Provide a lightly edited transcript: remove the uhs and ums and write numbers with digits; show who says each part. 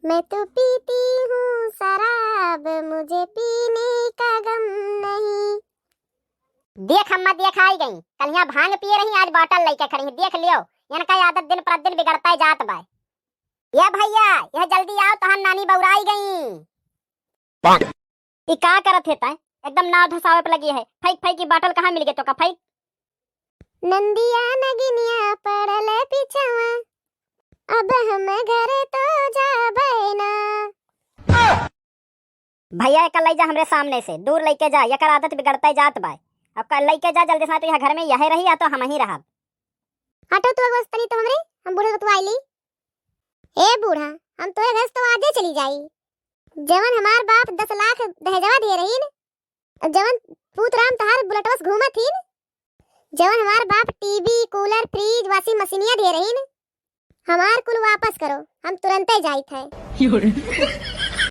Speaker 1: मैं तो पीती हूँ शराब, मुझे पीने का गम नहीं।
Speaker 2: देख अम्मा देख आई गई, कल यहाँ भांग पिए रही, आज बोतल लेके खड़ी है, देख लियो। इनका आदत दिन प्रतिदिन बिगड़ता ही जात बा। ये भैया यह जल्दी आओ, तहां नानी बौराई गई। ई का करत है तय? एकदम नाव धसावे पे लगी है। फेंक फेंक की बोतल कहाँ मिल गई तो का फेंक।
Speaker 1: नंदिया नगिनिया पड़ल पिछवा, अब हम घर तो जाबे ना।
Speaker 2: भैया कल ले जा हमरे सामने से, दूर लेके जा, यकर आदत बिगड़ता ही जात बा। अब कल लेके जा जल्दी से, तो यह घर में यही रही या तो हम ही रहब।
Speaker 1: हटो तू बस तनी तो हमरे, हम बूढ़े तो आईली। ए बूढ़ा, हम तोरे घर से तो आजे चली जाई। जवन हमार बाप 10 लाख दहेजवा दे रहीन, जवन पूतराम तहार बुलेटवस घूमत थीन, जवन हमार बाप टीवी कूलर फ्रिज वॉशिंग मशीनिया दे रहीन, हमार कुल वापस करो, हम तुरंते जाइत है।